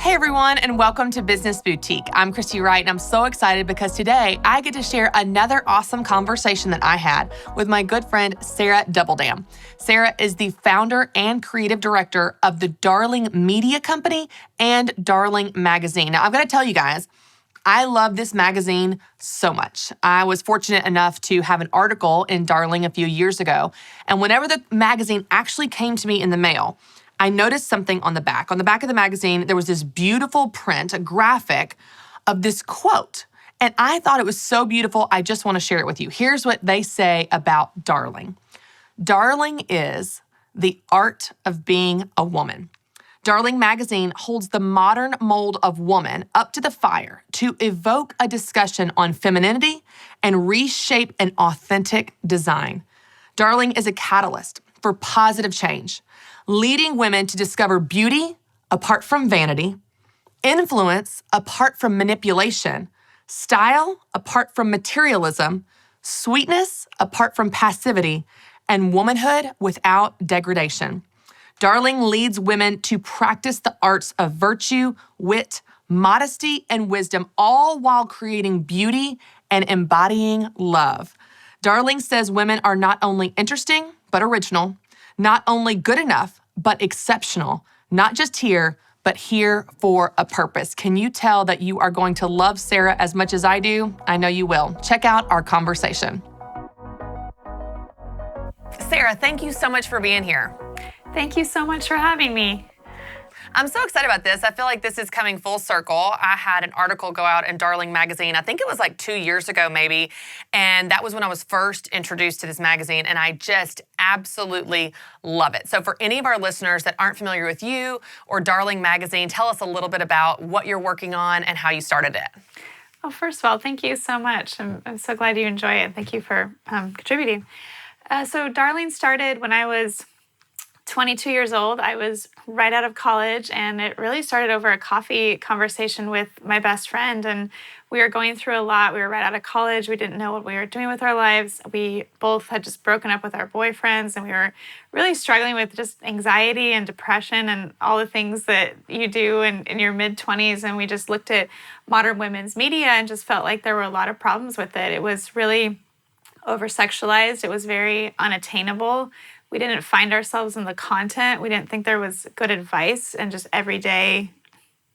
Hey everyone, and welcome to Business Boutique. I'm Christy Wright, and I'm so excited because today I get to share another awesome conversation that I had with my good friend, Sarah Dubbeldam. Sarah is the founder and creative director of the Darling Media Company and Darling Magazine. Now, I've got to tell you guys, I love this magazine so much. I was fortunate enough to have an article in Darling a few years ago, and whenever the magazine actually came to me in the mail, I noticed something on the back. On the back of the magazine, there was this beautiful print, a graphic of this quote. And I thought it was so beautiful, I just want to share it with you. Here's what they say about Darling. Darling is the art of being a woman. Darling Magazine holds the modern mold of woman up to the fire to evoke a discussion on femininity and reshape an authentic design. Darling is a catalyst for positive change, leading women to discover beauty apart from vanity, influence apart from manipulation, style apart from materialism, sweetness apart from passivity, and womanhood without degradation. Darling leads women to practice the arts of virtue, wit, modesty, and wisdom, all while creating beauty and embodying love. Darling says women are not only interesting, but original, not only good enough, but exceptional, not just here, but here for a purpose. Can you tell that you are going to love Sarah as much as I do? I know you will. Check out our conversation. Sarah, thank you so much for being here. Thank you so much for having me. I'm so excited about this. I feel like this is coming full circle. I had an article go out in Darling Magazine. I think it was like 2 years ago maybe. And that was when I was first introduced to this magazine. And I just absolutely love it. So for any of our listeners that aren't familiar with you or Darling Magazine, tell us a little bit about what you're working on and how you started it. Well, first of all, thank you so much. I'm so glad you enjoy it. Thank you for contributing. So Darling started when I was 22 years old. I was right out of college, and it really started over a coffee conversation with my best friend. And we were going through a lot. We were right out of college. We didn't know what we were doing with our lives. We both had just broken up with our boyfriends, and we were really struggling with just anxiety and depression and all the things that you do in your mid-20s. And we just looked at modern women's media and just felt like there were a lot of problems with it. It was really over-sexualized. It was very unattainable. We didn't find ourselves in the content. We didn't think there was good advice and just everyday,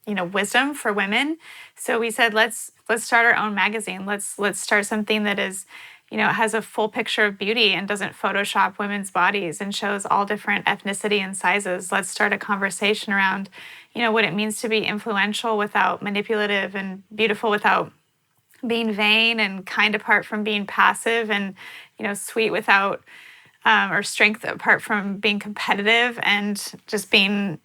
wisdom for women. So we said, let's start our own magazine. Let's start something that is, has a full picture of beauty and doesn't Photoshop women's bodies and shows all different ethnicity and sizes. Let's start a conversation around, what it means to be influential without manipulative, and beautiful without being vain, and kind apart from being passive, and, sweet without or strength apart from being competitive, and just being,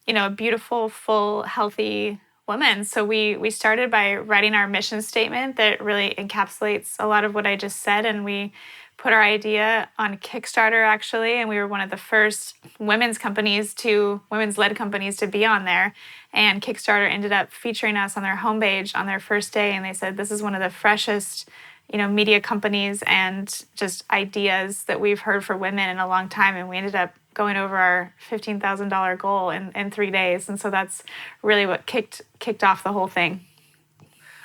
a beautiful, full, healthy woman. So we started by writing our mission statement that really encapsulates a lot of what I just said, and we put our idea on Kickstarter, actually, and we were one of the first women's led companies to be on there. And Kickstarter ended up featuring us on their homepage on their first day, and they said, this is one of the freshest media companies and just ideas that we've heard for women in a long time. And we ended up going over our $15,000 goal in 3 days. And so that's really what kicked off the whole thing.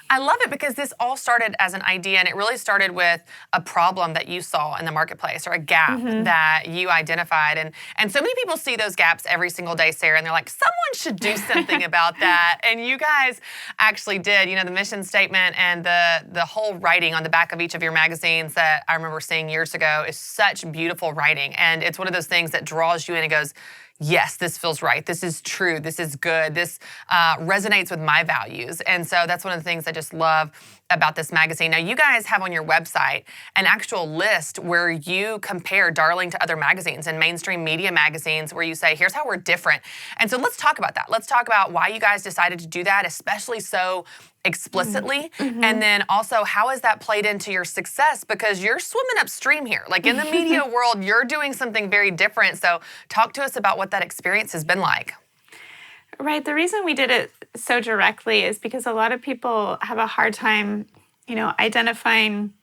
I love it because this all started as an idea, and it really started with a problem that you saw in the marketplace, or a gap that you identified. And so many people see those gaps every single day, Sarah, and they're like, someone should do something about that. And you guys actually did. The mission statement and the whole writing on the back of each of your magazines that I remember seeing years ago is such beautiful writing. And it's one of those things that draws you in and goes, yes, this feels right. This is true. This is good. This resonates with my values. And so that's one of the things I just love about this magazine. Now, you guys have on your website an actual list where you compare Darling to other magazines and mainstream media magazines, where you say, here's how we're different. And so let's talk about that. Let's talk about why you guys decided to do that, especially so explicitly. And then also, how has that played into your success? Because you're swimming upstream here. Like, in the media world, you're doing something very different. So talk to us about what that experience has been like. Right. The reason we did it so directly is because a lot of people have a hard time, identifying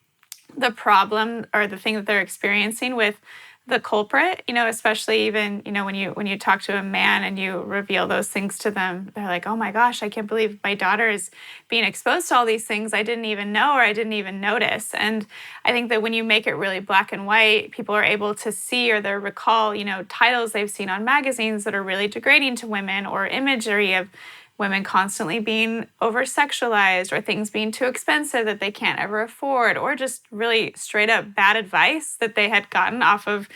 the problem or the thing that they're experiencing with the culprit, especially even, when you talk to a man and you reveal those things to them, they're like, oh my gosh, I can't believe my daughter is being exposed to all these things I didn't even know or I didn't even notice. And I think that when you make it really black and white, people are able to see or they recall, titles they've seen on magazines that are really degrading to women, or imagery of women constantly being over-sexualized, or things being too expensive that they can't ever afford, or just really straight up bad advice that they had gotten off of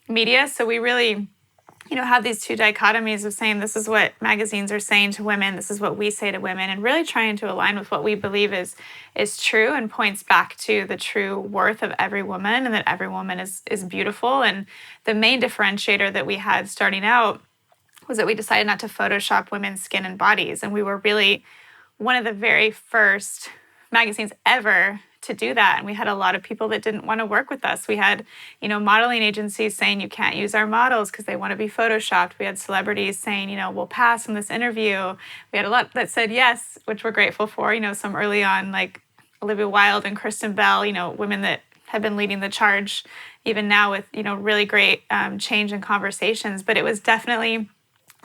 media. So we really, have these two dichotomies of saying this is what magazines are saying to women, this is what we say to women, and really trying to align with what we believe is true and points back to the true worth of every woman, and that every woman is beautiful. And the main differentiator that we had starting out was that we decided not to Photoshop women's skin and bodies. And we were really one of the very first magazines ever to do that. And we had a lot of people that didn't want to work with us. We had, modeling agencies saying you can't use our models because they want to be Photoshopped. We had celebrities saying, we'll pass on this interview. We had a lot that said yes, which we're grateful for. Some early on, like Olivia Wilde and Kristen Bell, women that have been leading the charge even now with, really great change in conversations. But it was definitely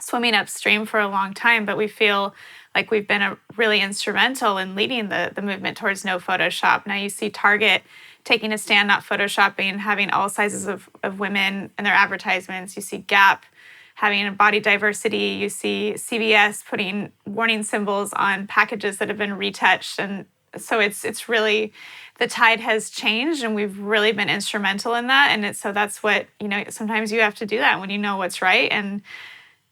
swimming upstream for a long time, but we feel like we've been really instrumental in leading the movement towards no Photoshop. Now you see Target taking a stand, not Photoshopping, having all sizes of women in their advertisements. You see Gap having body diversity. You see CVS putting warning symbols on packages that have been retouched. And so it's really, the tide has changed, and we've really been instrumental in that. And so that's what, sometimes you have to do that when you know what's right, and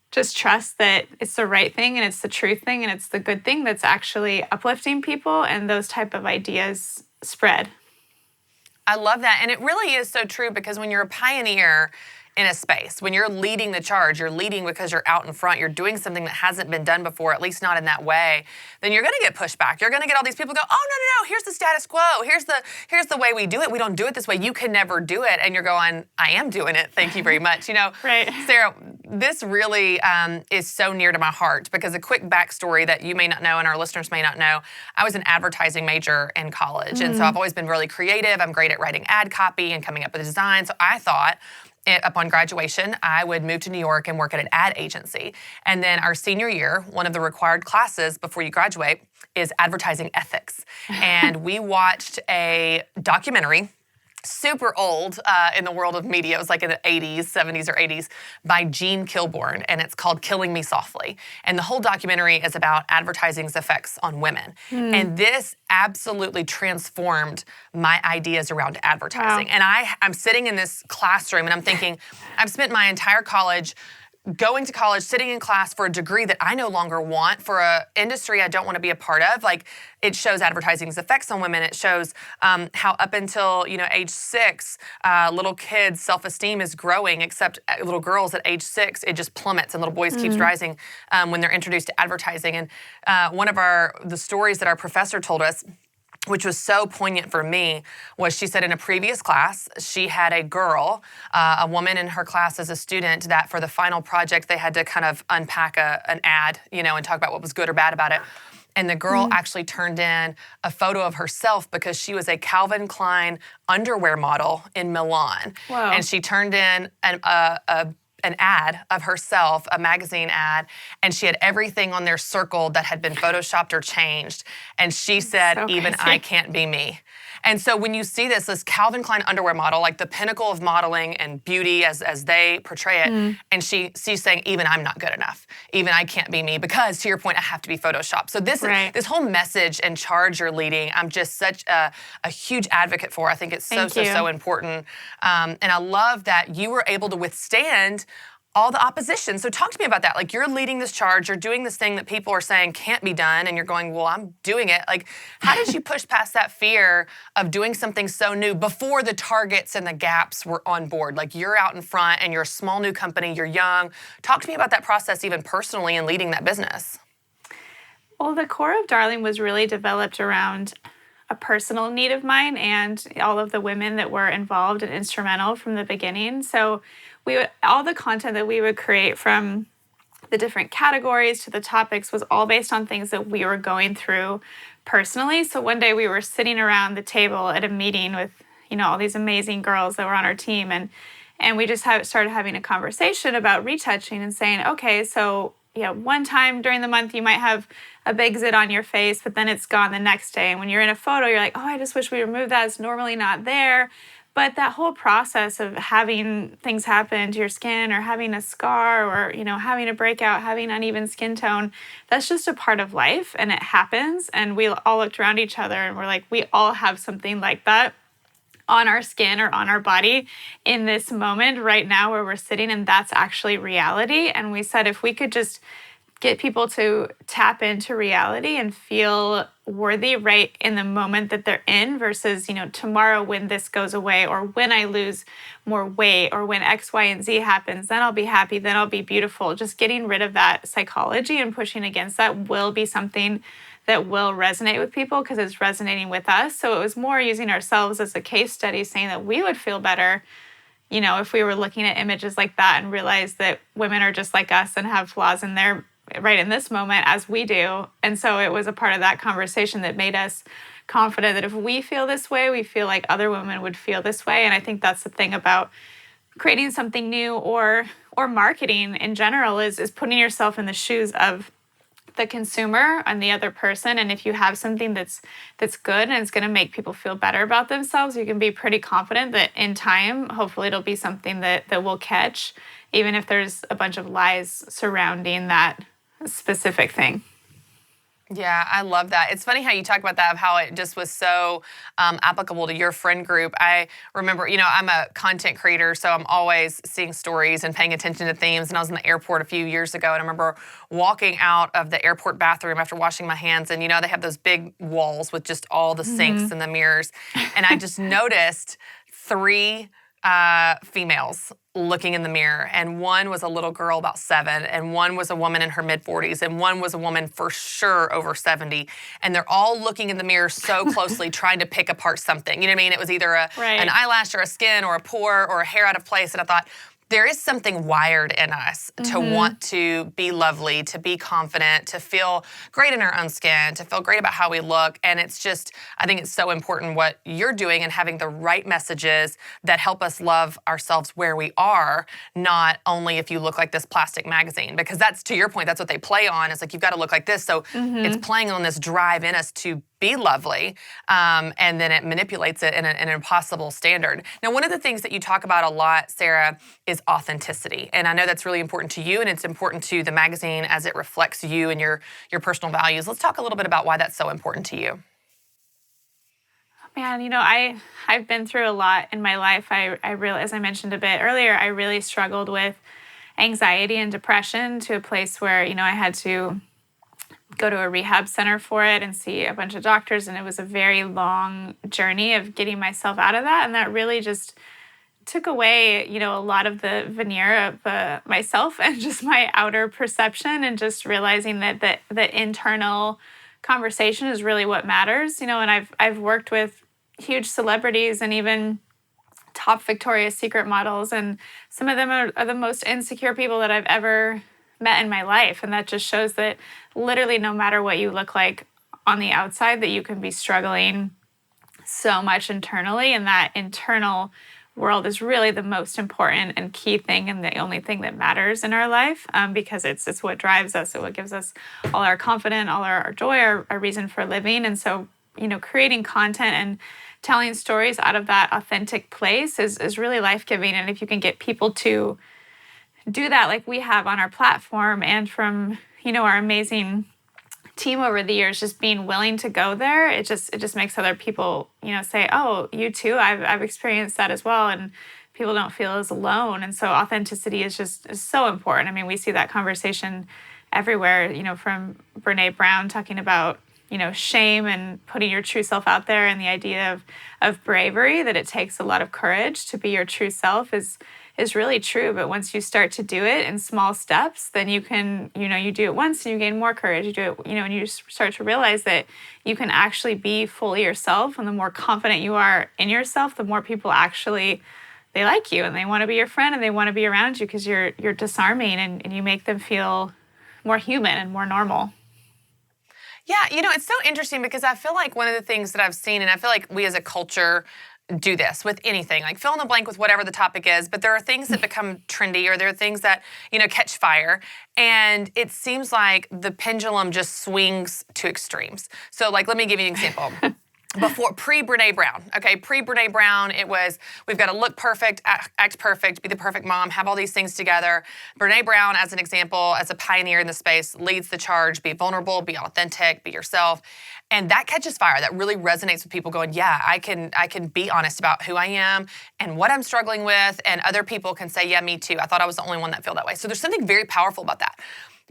just trust that it's the right thing and it's the truth thing and it's the good thing that's actually uplifting people, and those type of ideas spread. I love that. And it really is so true, because when you're a pioneer in a space, when you're leading the charge, you're leading because you're out in front, you're doing something that hasn't been done before, at least not in that way, then you're going to get pushback. You're going to get all these people go, oh, no, here's the status quo. Here's the way we do it. We don't do it this way. You can never do it. And you're going, I am doing it. Thank you very much. Right. Sarah, this really is so near to my heart, because a quick backstory that you may not know and our listeners may not know, I was an advertising major in college. And so I've always been really creative. I'm great at writing ad copy and coming up with a design. So I thought, upon graduation, I would move to New York and work at an ad agency. And then our senior year, one of the required classes before you graduate is advertising ethics. And we watched a documentary, super old in the world of media. It was like in the 80s, 70s or 80s, by Gene Kilborn, and it's called Killing Me Softly. And the whole documentary is about advertising's effects on women. And this absolutely transformed my ideas around advertising. Wow. And I'm sitting in this classroom and I'm thinking, I've spent my entire college going to college, sitting in class for a degree that I no longer want, for an industry I don't want to be a part of. Like, it shows advertising's effects on women. It shows how up until age 6, little kids' self-esteem is growing, except little girls at age 6, it just plummets, and little boys keeps rising when they're introduced to advertising. And one of the stories that our professor told us, which was so poignant for me, was she said in a previous class, she had a girl, a woman in her class as a student, that for the final project, they had to kind of unpack an ad, and talk about what was good or bad about it. And the girl actually turned in a photo of herself because she was a Calvin Klein underwear model in Milan. Wow. And she turned in an ad of herself, a magazine ad, and she had everything on there circled that had been photoshopped or changed. And she said, so even crazy. I can't be me. And so when you see this Calvin Klein underwear model, like the pinnacle of modeling and beauty as they portray it, and she's saying, even I'm not good enough. Even I can't be me, because to your point, I have to be photoshopped. So this whole message and charge you're leading, I'm just such a huge advocate for. I think it's so important. And I love that you were able to withstand all the opposition. So talk to me about that. Like, you're leading this charge, you're doing this thing that people are saying can't be done, and you're going, well, I'm doing it. Like, how did you push past that fear of doing something so new before the Targets and the Gaps were on board? Like, you're out in front and you're a small new company, you're young. Talk to me about that process, even personally, in leading that business. Well, the core of Darling was really developed around a personal need of mine and all of the women that were involved and instrumental from the beginning. So all the content that we would create, from the different categories to the topics, was all based on things that we were going through personally. So one day we were sitting around the table at a meeting with, all these amazing girls that were on our team, and And we just started having a conversation about retouching and saying, okay, so one time during the month you might have a big zit on your face, but then it's gone the next day. And when you're in a photo, you're like, oh, I just wish we removed that. It's normally not there. But that whole process of having things happen to your skin or having a scar or, having a breakout, having uneven skin tone, that's just a part of life and it happens. And we all looked around each other and we're like, we all have something like that on our skin or on our body in this moment right now where we're sitting, and that's actually reality. And we said if we could just get people to tap into reality and feel worthy right in the moment that they're in versus, tomorrow when this goes away or when I lose more weight or when X, Y, and Z happens, then I'll be happy, then I'll be beautiful. Just getting rid of that psychology and pushing against that will be something that will resonate with people because it's resonating with us. So it was more using ourselves as a case study, saying that we would feel better, if we were looking at images like that and realize that women are just like us and have flaws in their right in this moment as we do. And so it was a part of that conversation that made us confident that if we feel this way, we feel like other women would feel this way. And I think that's the thing about creating something new or marketing in general is putting yourself in the shoes of the consumer and the other person. And if you have something that's good and it's going to make people feel better about themselves, you can be pretty confident that in time, hopefully it'll be something that will catch, even if there's a bunch of lies surrounding that specific thing. Yeah, I love that. It's funny how you talk about that, of how it just was so applicable to your friend group. I remember, I'm a content creator, so I'm always seeing stories and paying attention to themes. And I was in the airport a few years ago, and I remember walking out of the airport bathroom after washing my hands, and they have those big walls with just all the sinks and the mirrors. And I just noticed 3 females looking in the mirror, and one was a little girl about 7, and one was a woman in her mid-40s, and one was a woman for sure over 70, and they're all looking in the mirror so closely trying to pick apart something. You know what I mean? It was either an eyelash or a skin or a pore or a hair out of place, and I thought, there is something wired in us to want to be lovely, to be confident, to feel great in our own skin, to feel great about how we look. And it's just, I think it's so important what you're doing and having the right messages that help us love ourselves where we are, not only if you look like this plastic magazine. Because that's, to your point, that's what they play on. It's like, you've got to look like this. So it's playing on this drive in us to be lovely, and then it manipulates it in an impossible standard. Now, one of the things that you talk about a lot, Sarah, is authenticity. And I know that's really important to you, and it's important to the magazine as it reflects you and your personal values. Let's talk a little bit about why that's so important to you. Man, I've been through a lot in my life. I really, as I mentioned a bit earlier, I really struggled with anxiety and depression to a place where, I had to go to a rehab center for it and see a bunch of doctors. And it was a very long journey of getting myself out of that. And that really just took away, a lot of the veneer of myself and just my outer perception, and just realizing that the internal conversation is really what matters. And I've worked with huge celebrities and even top Victoria's Secret models. And some of them are the most insecure people that I've ever met in my life. And that just shows that literally no matter what you look like on the outside, that you can be struggling so much internally. And that internal world is really the most important and key thing, and the only thing that matters in our life, because it's what drives us. It's what gives us all our confidence, all our joy, our reason for living. And so, creating content and telling stories out of that authentic place is really life-giving. And if you can get people to do that like we have on our platform, and from, our amazing team over the years, just being willing to go there, it just makes other people, say, oh, you too, I've experienced that as well. And people don't feel as alone. And so authenticity is so important. I mean, we see that conversation everywhere, from Brene Brown talking about, shame and putting your true self out there, and the idea of bravery, that it takes a lot of courage to be your true self is really true. But once you start to do it in small steps, then you can, you do it once and you gain more courage. You do it, and you start to realize that you can actually be fully yourself. And the more confident you are in yourself, the more people actually, they like you and they want to be your friend and they want to be around you, because you're disarming and you make them feel more human and more normal. Yeah, it's so interesting, because I feel like one of the things that I've seen, and I feel like we as a culture do this with anything, like fill in the blank with whatever the topic is, but there are things that become trendy, or there are things that, catch fire. And it seems like the pendulum just swings to extremes. So like, let me give you an example. Pre-Brene Brown, pre-Brene Brown, it was, we've got to look perfect, act perfect, be the perfect mom, have all these things together. Brene Brown, as an example, as a pioneer in the space, leads the charge, be vulnerable, be authentic, be yourself. And that catches fire. That really resonates with people going, yeah, I can be honest about who I am and what I'm struggling with, and other people can say, yeah, me too. I thought I was the only one that felt that way. So there's something very powerful about that.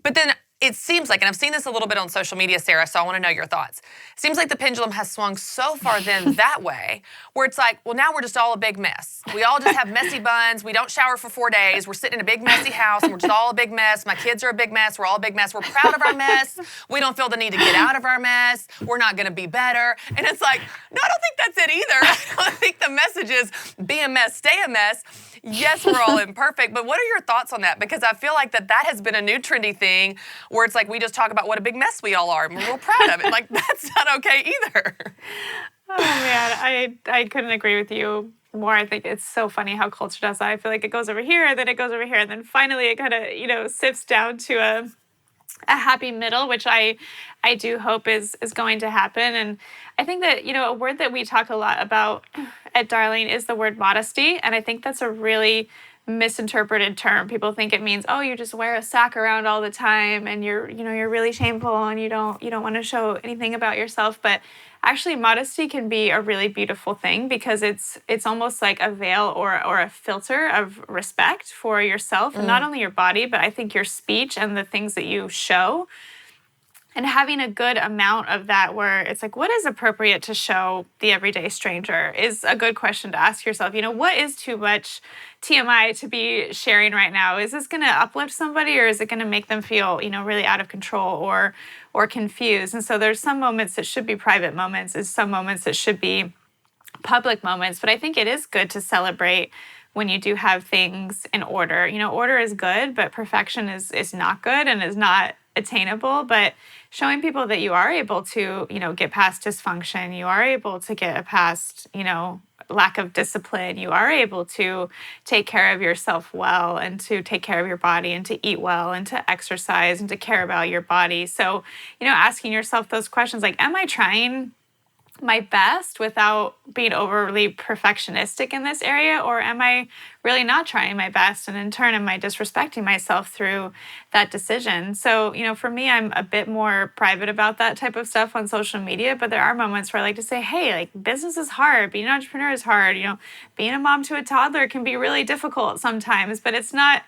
But then it seems like, and I've seen this a little bit on social media, Sarah, so I want to know your thoughts. It seems like the pendulum has swung so far then that way, where it's like, well, now we're just all a big mess. We all just have messy buns. We don't shower for 4 days. We're sitting in a big messy house, and we're just all a big mess. My kids are a big mess. We're all a big mess. We're proud of our mess. We don't feel the need to get out of our mess. We're not going to be better. And it's like, no, I don't think that's it either. I don't think the message is be a mess, stay a mess. Yes, we're all imperfect, but what are your thoughts on that? Because I feel like that has been a new trendy thing, where it's like we just talk about what a big mess we all are, and we're real proud of it. Like, that's not okay either. Oh man, I couldn't agree with you more. I think it's so funny how culture does that. I feel like it goes over here, then it goes over here, and then finally it kind of, sifts down to a happy middle, which I do hope is going to happen. And I think that, a word that we talk a lot about at Darling is the word modesty. And I think that's a really misinterpreted term. People think it means, oh, you just wear a sack around all the time and you're really shameful and you don't want to show anything about yourself. But actually, modesty can be a really beautiful thing, because it's almost like a veil or a filter of respect for yourself, and not only your body, but I think your speech and the things that you show. And having a good amount of that, where it's like, what is appropriate to show the everyday stranger, is a good question to ask yourself. What is too much TMI to be sharing right now? Is this going to uplift somebody, or is it going to make them feel, really out of control or confused? And so there's some moments that should be private moments, and some moments that should be public moments. But I think it is good to celebrate when you do have things in order. Order is good, but perfection is not good and is not attainable. But showing people that you are able to, get past dysfunction, you are able to get past, lack of discipline, you are able to take care of yourself well, and to take care of your body, and to eat well, and to exercise, and to care about your body. So, asking yourself those questions like, am I trying my best without being overly perfectionistic in this area, or am I really not trying my best, and in turn am I disrespecting myself through that decision? So, for me, I'm a bit more private about that type of stuff on social media, but there are moments where I like to say, hey, like, business is hard, being an entrepreneur is hard, being a mom to a toddler can be really difficult sometimes, but it's not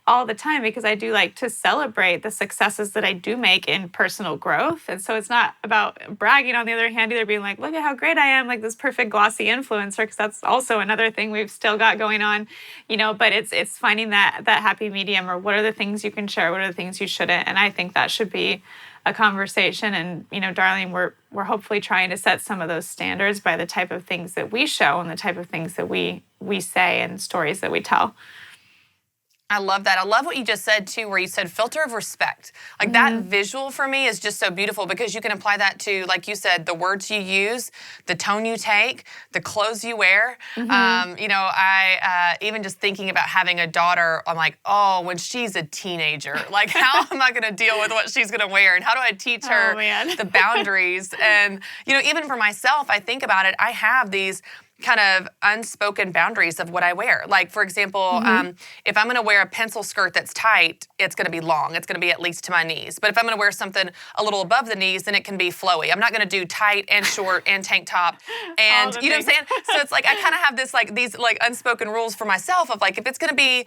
all the time, because I do like to celebrate the successes that I do make in personal growth. And so it's not about bragging, on the other hand, either, being like, look at how great I am, like this perfect glossy influencer, because that's also another thing we've still got going on, but it's finding that happy medium, or what are the things you can share, what are the things you shouldn't. And I think that should be a conversation. And, Darling, we're hopefully trying to set some of those standards by the type of things that we show and the type of things that we say and stories that we tell. I love that. I love what you just said, too, where you said filter of respect. Like, that visual for me is just so beautiful, because you can apply that to, like you said, the words you use, the tone you take, the clothes you wear. I even just thinking about having a daughter, I'm like, oh, when she's a teenager, like, how am I going to deal with what she's going to wear? And how do I teach her the boundaries? And, even for myself, I think about it, I have these kind of unspoken boundaries of what I wear. Like, for example, if I'm going to wear a pencil skirt that's tight, it's going to be long. It's going to be at least to my knees. But if I'm going to wear something a little above the knees, then it can be flowy. I'm not going to do tight and short and tank top. And you know what I'm saying? So it's like I kind of have this these unspoken rules for myself of like, if it's going to be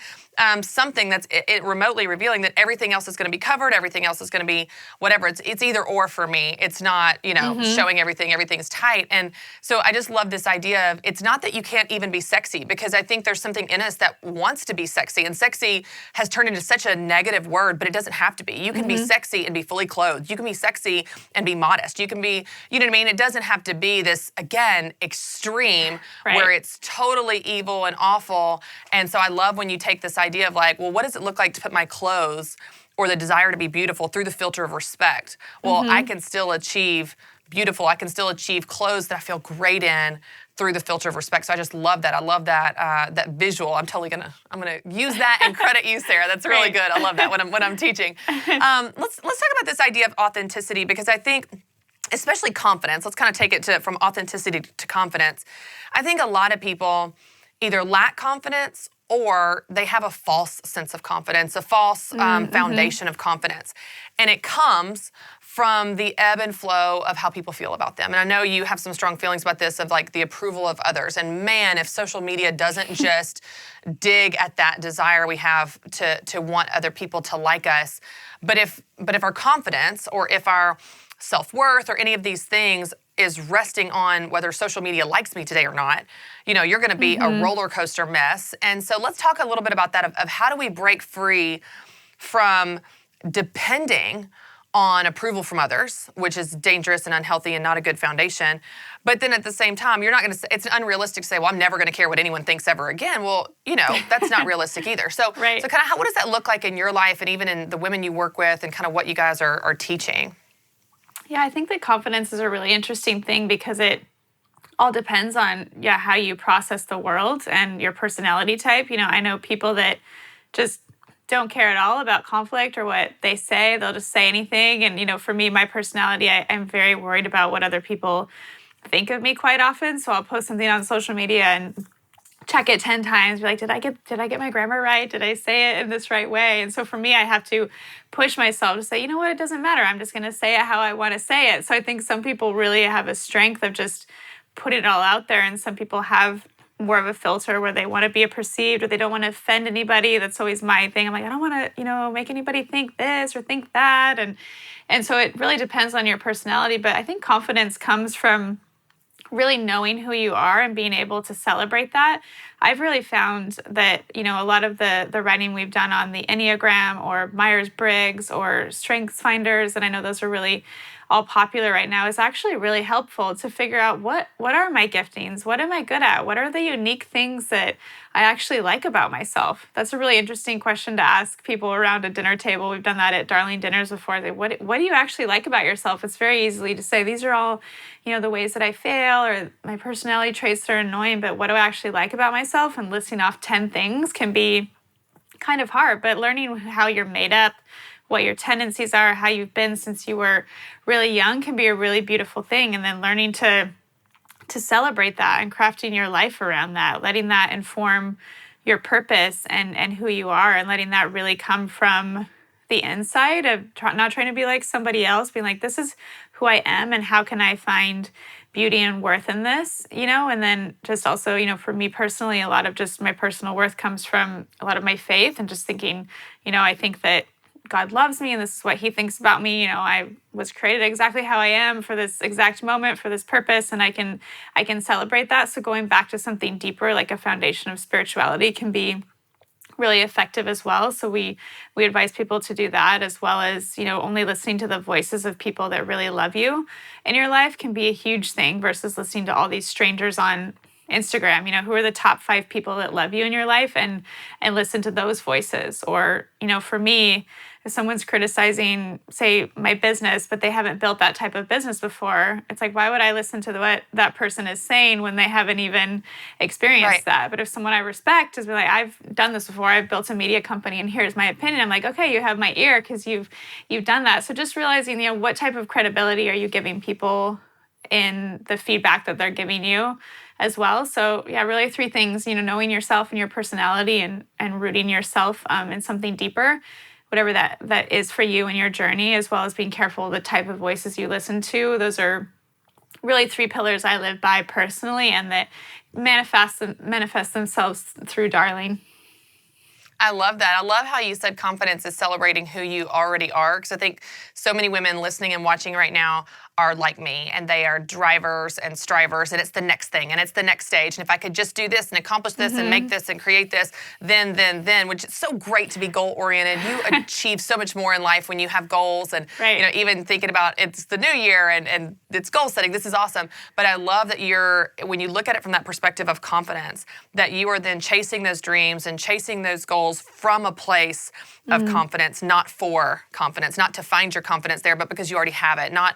something that's it remotely revealing, that everything else is going to be covered, everything else is going to be whatever. It's either or for me. It's not, showing everything's tight. And so I just love this idea of, it's not that you can't even be sexy, because I think there's something in us that wants to be sexy, and sexy has turned into such a negative word, but it doesn't have to be. You can be sexy and be fully clothed. You can be sexy and be modest. You can be, you know what I mean? It doesn't have to be this, again, extreme where it's totally evil and awful. And so I love when you take this idea of like, well, what does it look like to put my clothes or the desire to be beautiful through the filter of respect? Well, I can still achieve beautiful. I can still achieve clothes that I feel great in through the filter of respect. So I just love that. I love that visual. I'm gonna use that and credit you, Sarah. That's really good. I love that when I'm teaching. Let's talk about this idea of authenticity, because I think, especially confidence. Let's kind of take it from authenticity to confidence. I think a lot of people either lack confidence or they have a false sense of confidence, a false foundation of confidence. And it comes from the ebb and flow of how people feel about them. And I know you have some strong feelings about this, of like the approval of others. And man, if social media doesn't just dig at that desire we have to want other people to like us, but if our confidence, or if our self-worth, or any of these things is resting on whether social media likes me today or not, you're going to be a roller coaster mess. And so let's talk a little bit about that, of how do we break free from depending on approval from others, which is dangerous and unhealthy and not a good foundation. But then at the same time, you're not going to say, it's unrealistic to say, well, I'm never going to care what anyone thinks ever again. Well, that's not realistic either. So, so kind of what does that look like in your life, and even in the women you work with, and kind of what you guys are teaching? Yeah, I think that confidence is a really interesting thing, because it all depends on how you process the world and your personality type. I know people that just don't care at all about conflict or what they say. They'll just say anything. And, for me, my personality, I'm very worried about what other people think of me quite often. So I'll post something on social media and check it 10 times, be like, did I get my grammar right? Did I say it in this right way? And so for me, I have to push myself to say, you know what, it doesn't matter. I'm just going to say it how I want to say it. So I think some people really have a strength of just putting it all out there. And some people have more of a filter where they want to be perceived, or they don't want to offend anybody. That's always my thing. I'm like, I don't want to, make anybody think this or think that. And so it really depends on your personality. But I think confidence comes from really knowing who you are and being able to celebrate that. I've really found that, a lot of the writing we've done on the Enneagram or Myers-Briggs or Strengths Finders, and I know those are really all popular right now, is actually really helpful to figure out what are my giftings? What am I good at? What are the unique things that I actually like about myself? That's a really interesting question to ask people around a dinner table. We've done that at Darling dinners before. What do you actually like about yourself? It's very easily to say, these are all, the ways that I fail, or my personality traits that are annoying, but what do I actually like about myself? And listing off 10 things can be kind of hard, but learning how you're made up, what your tendencies are, how you've been since you were really young, can be a really beautiful thing. And then learning to celebrate that and crafting your life around that, letting that inform your purpose and who you are, and letting that really come from the inside of not trying to be like somebody else, being like, this is who I am, and how can I find beauty and worth in this, and then just also, for me personally, a lot of just my personal worth comes from a lot of my faith, and just thinking, I think that God loves me and this is what he thinks about me. I was created exactly how I am for this exact moment, for this purpose, and I can celebrate that. So going back to something deeper, like a foundation of spirituality, can be really effective as well. So we advise people to do that, as well as, only listening to the voices of people that really love you in your life can be a huge thing, versus listening to all these strangers on Instagram. Who are the top 5 people that love you in your life, and listen to those voices. Or, for me, if someone's criticizing, say, my business, but they haven't built that type of business before, it's like, why would I listen to what that person is saying when they haven't even experienced that? But if someone I respect has been like, I've done this before, I've built a media company, and here's my opinion, I'm like, okay, you have my ear because you've done that. So just realizing, what type of credibility are you giving people in the feedback that they're giving you as well. So really 3 things, knowing yourself and your personality, and rooting yourself in something deeper, whatever that is for you in your journey, as well as being careful of the type of voices you listen to. Those are really 3 pillars I live by personally, and that manifest themselves through Darling. I love that. I love how you said confidence is celebrating who you already are, because I think so many women listening and watching right now are like me, and they are drivers and strivers, and it's the next thing, and it's the next stage. And if I could just do this and accomplish this and make this and create this, then, which is so great to be goal-oriented. You achieve so much more in life when you have goals, and even thinking about it's the new year and it's goal setting. This is awesome. But I love that when you look at it from that perspective of confidence, that you are then chasing those dreams and chasing those goals goals from a place of confidence, not for confidence, not to find your confidence there, but because you already have it, not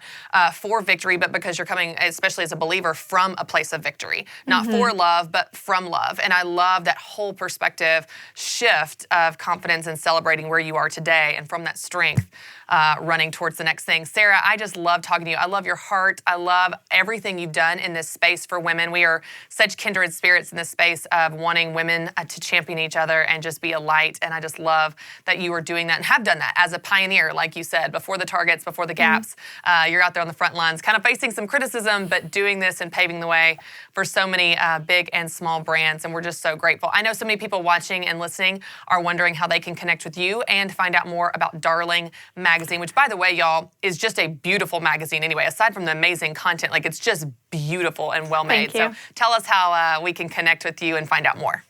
for victory, but because you're coming, especially as a believer, from a place of victory, not for love, but from love. And I love that whole perspective shift of confidence and celebrating where you are today, and from that strength, running towards the next thing. Sarah, I just love talking to you. I love your heart. I love everything you've done in this space for women. We are such kindred spirits in this space of wanting women to champion each other and just be a light. And I just love that you are doing that and have done that as a pioneer, like you said, before the targets, before the gaps. You're out there on the front lines, kind of facing some criticism, but doing this and paving the way for so many big and small brands. And we're just so grateful. I know so many people watching and listening are wondering how they can connect with you and find out more about Darling Magazine, which, by the way, y'all, is just a beautiful magazine anyway. Aside from the amazing content, like, it's just beautiful and well made. So tell us how we can connect with you and find out more.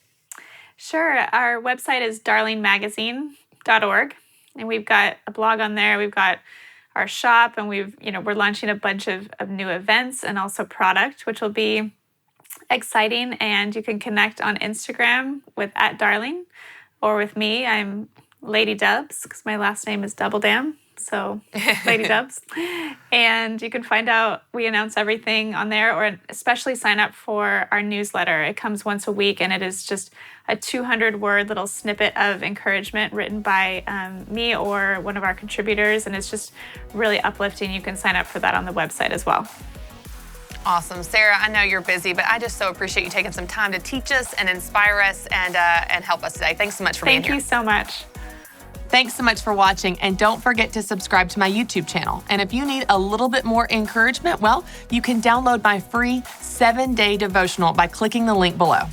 Sure. Our website is darlingmagazine.org, and we've got a blog on there. We've got our shop, and we're launching a bunch of new events and also product, which will be exciting. And you can connect on Instagram with @Darling, or with me. I'm Lady Dubs, because my last name is Dubbeldam. So Lady Dubs. And you can find out, we announce everything on there, or especially sign up for our newsletter. It comes once a week, and it is just a 200-word little snippet of encouragement written by me or one of our contributors, and it's just really uplifting. You can sign up for that on the website as well. Awesome. Sarah, I know you're busy, but I just so appreciate you taking some time to teach us and inspire us and help us today. Thanks so much for being here. Thank you so much. Thanks so much for watching, and don't forget to subscribe to my YouTube channel. And if you need a little bit more encouragement, well, you can download my free 7-day devotional by clicking the link below.